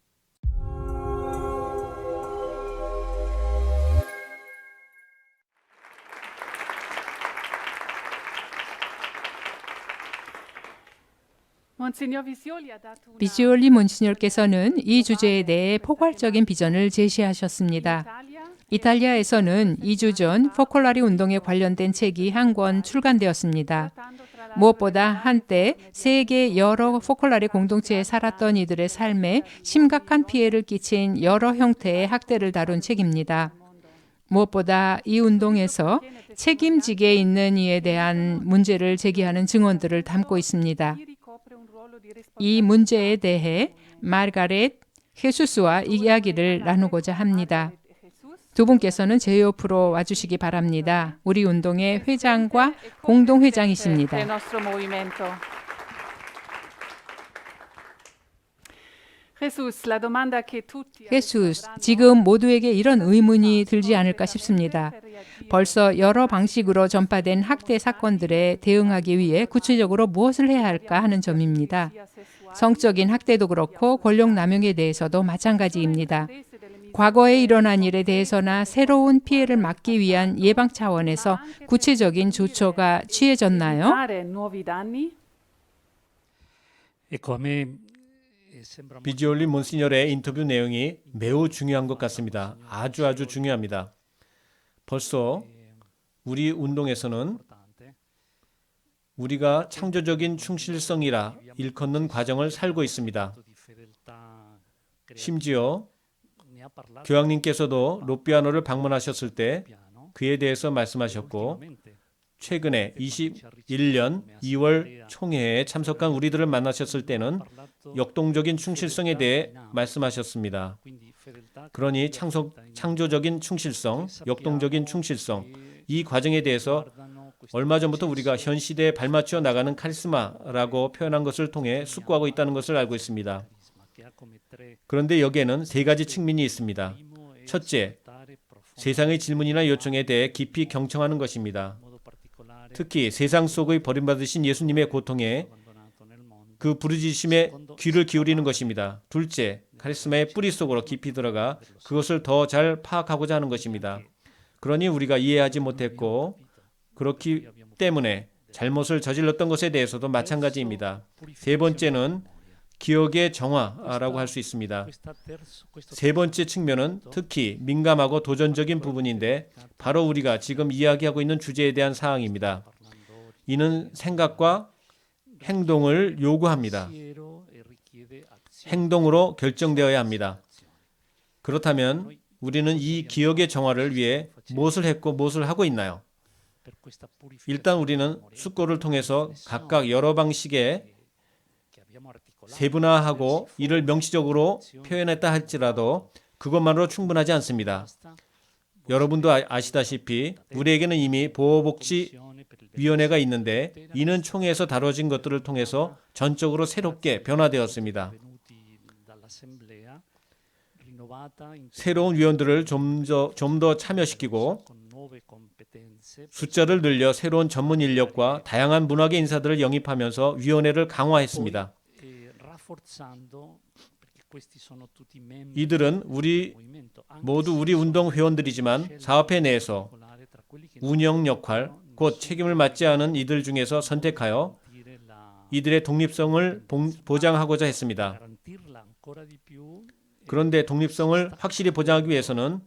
비지올리 몬시뇨께서는 이 주제에 대해 포괄적인 비전을 제시하셨습니다. 이탈리아에서는 2주 전 포콜라리 운동에 관련된 책이 한 권 출간되었습니다. 무엇보다 한때 세계 여러 포콜라리 공동체에 살았던 이들의 삶에 심각한 피해를 끼친 여러 형태의 학대를 다룬 책입니다. 무엇보다 이 운동에서 책임지게 있는 이에 대한 문제를 제기하는 증언들을 담고 있습니다. 이 문제에 대해 마르가렛 헤수스와 이야기를 나누고자 합니다. 두 분께서는 제 옆으로 와주시기 바랍니다. 우리 운동의 회장과 공동회장이십니다. 헤수스, 지금 모두에게 이런 의문이 들지 않을까 싶습니다. 벌써 여러 방식으로 전파된 학대 사건들에 대응하기 위해 구체적으로 무엇을 해야 할까 하는 점입니다. 성적인 학대도 그렇고 권력 남용에 대해서도 마찬가지입니다. 과거에 일어난 일에 대해서나 새로운 피해를 막기 위한 예방 차원에서 구체적인 조처가 취해졌나요? 비지올리 몬시녀의 인터뷰 내용이 매우 중요한 것 같습니다. 아주 중요합니다. 벌써 우리 운동에서는 우리가 창조적인 충실성이라 일컫는 과정을 살고 있습니다. 심지어 교황님께서도 로피아노를 방문하셨을 때 그에 대해서 말씀하셨고 최근에 21년 2월 총회에 참석한 우리들을 만나셨을 때는 역동적인 충실성에 대해 말씀하셨습니다. 그러니 창조적인 충실성, 역동적인 충실성, 이 과정에 대해서 얼마 전부터 우리가 현 시대에 발맞춰 나가는 카리스마라고 표현한 것을 통해 숙고하고 있다는 것을 알고 있습니다. 그런데 여기에는 세 가지 측면이 있습니다. 첫째, 세상의 질문이나 요청에 대해 깊이 경청하는 것입니다. 특히 세상 속의 버림받으신 예수님의 고통에 그 부르짖음에 귀를 기울이는 것입니다. 둘째, 카리스마의 뿌리 속으로 깊이 들어가 그것을 더 잘 파악하고자 하는 것입니다. 그러니 우리가 이해하지 못했고 그렇기 때문에 잘못을 저질렀던 것에 대해서도 마찬가지입니다. 세 번째는 기억의 정화라고 할 수 있습니다. 세 번째 측면은 특히 민감하고 도전적인 부분인데 바로 우리가 지금 이야기하고 있는 주제에 대한 사항입니다. 이는 생각과 행동을 요구합니다. 행동으로 결정되어야 합니다. 그렇다면 우리는 이 기억의 정화를 위해 무엇을 했고 무엇을 하고 있나요? 일단 우리는 숙고를 통해서 각각 여러 방식의 세분화하고 이를 명시적으로 표현했다 할지라도 그것만으로 충분하지 않습니다. 여러분도 아시다시피 우리에게는 이미 보호복지위원회가 있는데 이는 총회에서 다뤄진 것들을 통해서 전적으로 새롭게 변화되었습니다. 새로운 위원들을 좀 더 참여시키고 숫자를 늘려 새로운 전문 인력과 다양한 문학의 인사들을 영입하면서 위원회를 강화했습니다. 이들은 모두 우리 운동 회원들이지만 사업회 내에서 운영 역할, 곧 책임을 맡지 않은 이들 중에서 선택하여 이들의 독립성을 보장하고자 했습니다. 그런데 독립성을 확실히 보장하기 위해서는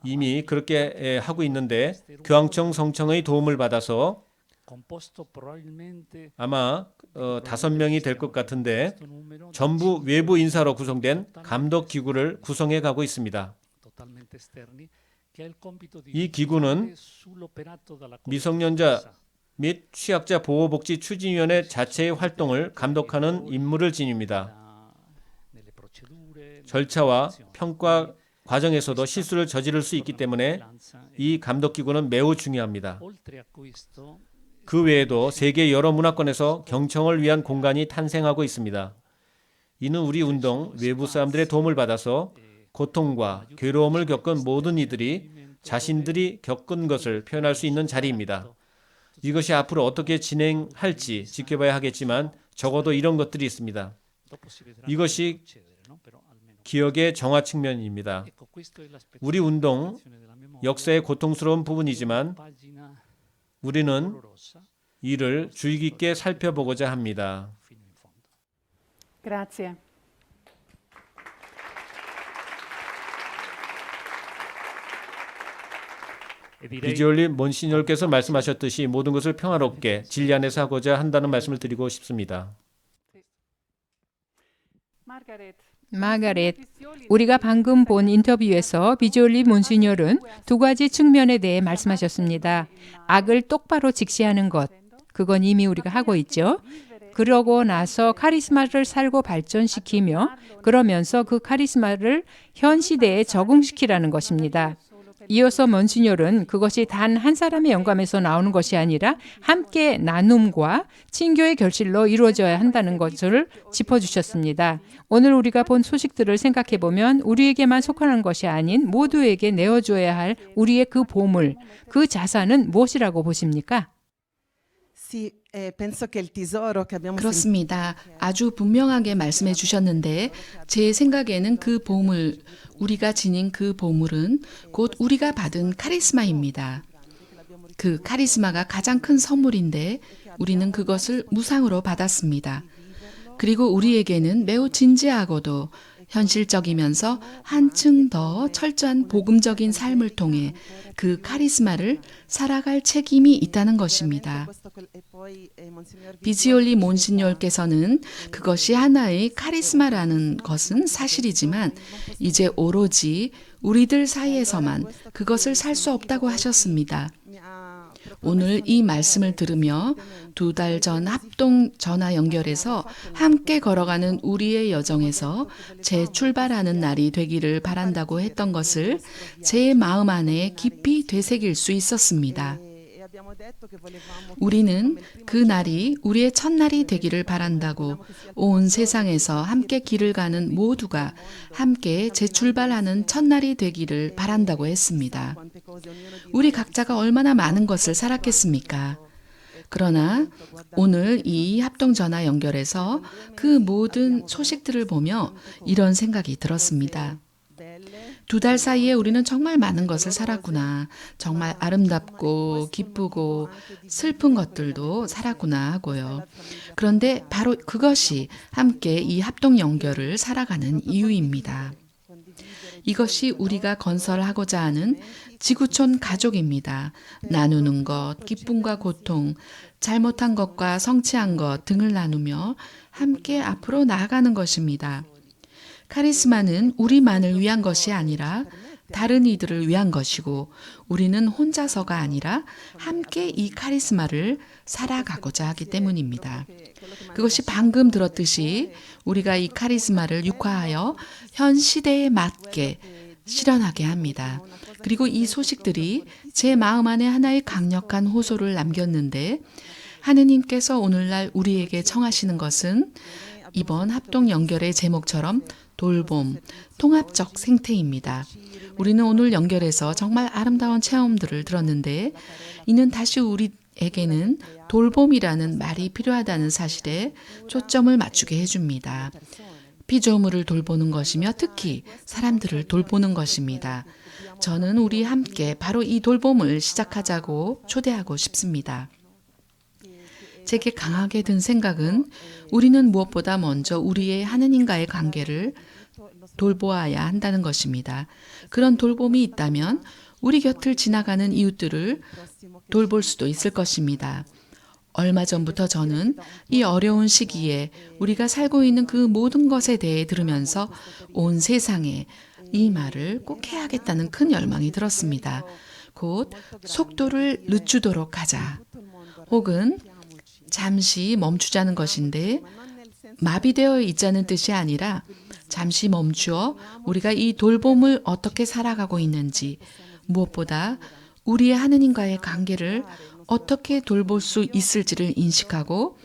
이미 그렇게 하고 있는데 교황청 성청의 도움을 받아서 아마 5명이 될 것 같은데 전부 외부 인사로 구성된 감독 기구를 구성해 가고 있습니다. 이 기구는 미성년자 및 취약자 보호복지 추진위원회 자체의 활동을 감독하는 임무를 지닙니다. 절차와 평가 과정에서도 실수를 저지를 수 있기 때문에 이 감독기구는 매우 중요합니다. 그 외에도 세계 여러 문화권에서 경청을 위한 공간이 탄생하고 있습니다. 이는 우리 운동 외부 사람들의 도움을 받아서 고통과 괴로움을 겪은 모든 이들이 자신들이 겪은 것을 표현할 수 있는 자리입니다. 이것이 앞으로 어떻게 진행할지 지켜봐야 하겠지만 적어도 이런 것들이 있습니다. 이것이 기억의 정화 측면입니다. 우리 운동 역사의 고통스러운 부분이지만 우리는 이를 주의 깊게 살펴보고자 합니다. Grazie. 비지올리 몬시뇰께서 말씀하셨듯이 모든 것을 평화롭게 진리 안에서 하고자 한다는 말씀을 드리고 싶습니다. 마가렛, 우리가 방금 본 인터뷰에서 비지올리 몬시뇰은 두 가지 측면에 대해 말씀하셨습니다. 악을 똑바로 직시하는 것, 그건 이미 우리가 하고 있죠. 그러고 나서 카리스마를 살고 발전시키며 그러면서 그 카리스마를 현 시대에 적응시키라는 것입니다. 이어서 먼시뇰은 그것이 단 한 사람의 영감에서 나오는 것이 아니라 함께 나눔과 친교의 결실로 이루어져야 한다는 것을 짚어주셨습니다. 오늘 우리가 본 소식들을 생각해보면 우리에게만 속하는 것이 아닌 모두에게 내어줘야 할 우리의 그 보물, 그 자산은 무엇이라고 보십니까? 그렇습니다. 아주 분명하게 말씀해 주셨는데 제 생각에는 그 보물, 우리가 지닌 그 보물은 곧 우리가 받은 카리스마입니다. 그 카리스마가 가장 큰 선물인데 우리는 그것을 무상으로 받았습니다. 그리고 우리에게는 매우 진지하고도 현실적이면서 한층 더 철저한 복음적인 삶을 통해 그 카리스마를 살아갈 책임이 있다는 것입니다. 비지올리 몬시뇰께서는 그것이 하나의 카리스마라는 것은 사실이지만 이제 오로지 우리들 사이에서만 그것을 살 수 없다고 하셨습니다. 오늘 이 말씀을 들으며 2달 전 합동 전화 연결에서 함께 걸어가는 우리의 여정에서 재출발하는 날이 되기를 바란다고 했던 것을 제 마음 안에 깊이 되새길 수 있었습니다. 우리는 그 날이 우리의 첫날이 되기를 바란다고 온 세상에서 함께 길을 가는 모두가 함께 재출발하는 첫날이 되기를 바란다고 했습니다. 우리 각자가 얼마나 많은 것을 살았겠습니까? 그러나 오늘 이 합동전화 연결에서 그 모든 소식들을 보며 이런 생각이 들었습니다. 2달 사이에 우리는 정말 많은 것을 살았구나. 정말 아름답고 기쁘고 슬픈 것들도 살았구나 하고요. 그런데 바로 그것이 함께 이 합동 연결을 살아가는 이유입니다. 이것이 우리가 건설하고자 하는 지구촌 가족입니다. 나누는 것, 기쁨과 고통, 잘못한 것과 성취한 것 등을 나누며 함께 앞으로 나아가는 것입니다. 카리스마는 우리만을 위한 것이 아니라 다른 이들을 위한 것이고 우리는 혼자서가 아니라 함께 이 카리스마를 살아가고자 하기 때문입니다. 그것이 방금 들었듯이 우리가 이 카리스마를 육화하여 현 시대에 맞게 실현하게 합니다. 그리고 이 소식들이 제 마음 안에 하나의 강력한 호소를 남겼는데 하느님께서 오늘날 우리에게 청하시는 것은 이번 합동 연결의 제목처럼 돌봄, 통합적 생태입니다. 우리는 오늘 연결해서 정말 아름다운 체험들을 들었는데 이는 다시 우리에게는 돌봄이라는 말이 필요하다는 사실에 초점을 맞추게 해줍니다. 피조물을 돌보는 것이며 특히 사람들을 돌보는 것입니다. 저는 우리 함께 바로 이 돌봄을 시작하자고 초대하고 싶습니다. 제게 강하게 든 생각은 우리는 무엇보다 먼저 우리의 하느님과의 관계를 돌보아야 한다는 것입니다. 그런 돌봄이 있다면 우리 곁을 지나가는 이웃들을 돌볼 수도 있을 것입니다. 얼마 전부터 저는 이 어려운 시기에 우리가 살고 있는 그 모든 것에 대해 들으면서 온 세상에 이 말을 꼭 해야겠다는 큰 열망이 들었습니다. 곧 속도를 늦추도록 하자. 혹은 잠시 멈추자는 것인데 마비되어 있자는 뜻이 아니라 잠시 멈추어 우리가 이 돌봄을 어떻게 살아가고 있는지 무엇보다 우리의 하느님과의 관계를 어떻게 돌볼 수 있을지를 인식하고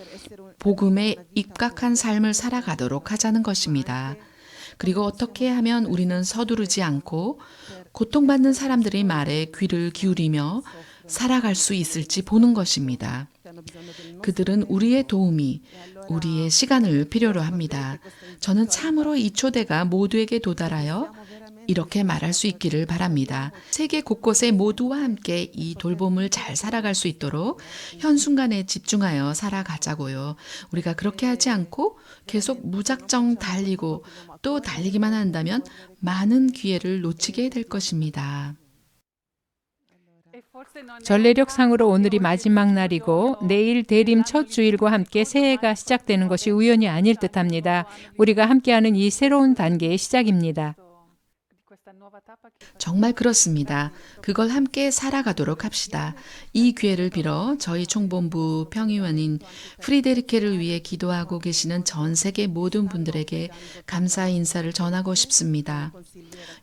복음에 입각한 삶을 살아가도록 하자는 것입니다. 그리고 어떻게 하면 우리는 서두르지 않고 고통받는 사람들의 말에 귀를 기울이며 살아갈 수 있을지 보는 것입니다. 그들은 우리의 도움이, 우리의 시간을 필요로 합니다. 저는 참으로 이 초대가 모두에게 도달하여 이렇게 말할 수 있기를 바랍니다. 세계 곳곳에 모두와 함께 이 돌봄을 잘 살아갈 수 있도록 현 순간에 집중하여 살아가자고요. 우리가 그렇게 하지 않고 계속 무작정 달리고 또 달리기만 한다면 많은 기회를 놓치게 될 것입니다. 전례력상으로 오늘이 마지막 날이고 내일 대림 첫 주일과 함께 새해가 시작되는 것이 우연이 아닐 듯합니다. 우리가 함께하는 이 새로운 단계의 시작입니다. 정말 그렇습니다. 그걸 함께 살아가도록 합시다. 이 기회를 빌어 저희 총본부 평의원인 프리데리케를 위해 기도하고 계시는 전 세계 모든 분들에게 감사 인사를 전하고 싶습니다.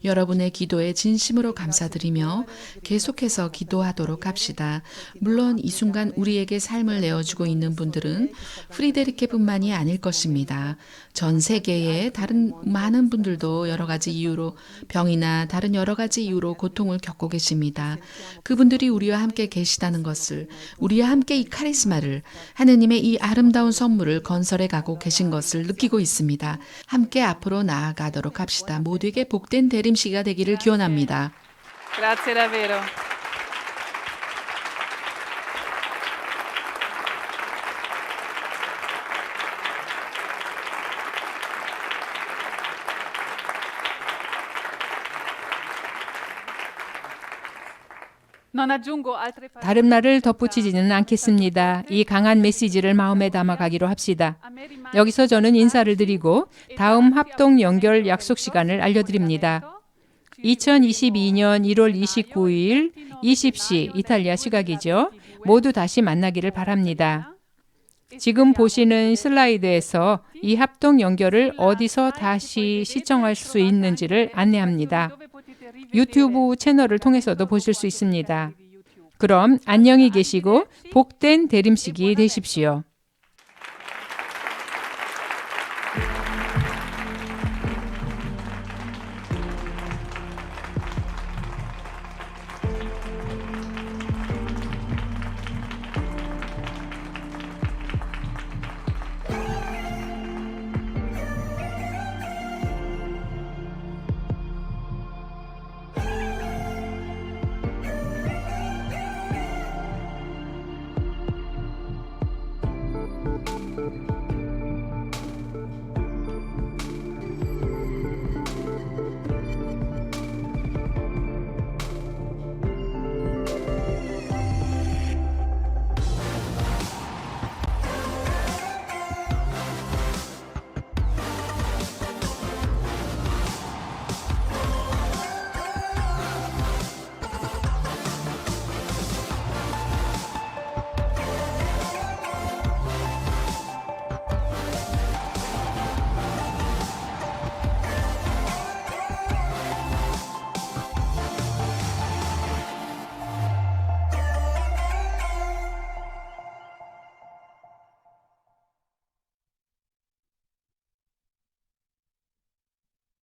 여러분의 기도에 진심으로 감사드리며 계속해서 기도하도록 합시다. 물론 이 순간 우리에게 삶을 내어주고 있는 분들은 프리데리케뿐만이 아닐 것입니다. 전 세계의 다른 많은 분들도 여러 가지 이유로 병이나 다른 여러 가지 이유로 고통을 겪고 계십니다. 그분들이 우리와 함께 계시다는 것을, 우리와 함께 이 카리스마를, 하느님의 이 아름다운 선물을 건설해 가고 계신 것을 느끼고 있습니다. 함께 앞으로 나아가도록 합시다. 모두에게 복된 대림시가 되기를 기원합니다. Grazie davvero. 다른 말을 덧붙이지는 않겠습니다. 이 강한 메시지를 마음에 담아가기로 합시다. 여기서 저는 인사를 드리고 다음 합동 연결 약속 시간을 알려드립니다. 2022년 1월 29일 20시 이탈리아 시각이죠. 모두 다시 만나기를 바랍니다. 지금 보시는 슬라이드에서 이 합동 연결을 어디서 다시 시청할 수 있는지를 안내합니다. 유튜브 채널을 통해서도 보실 수 있습니다. 그럼 안녕히 계시고 복된 대림식이 되십시오.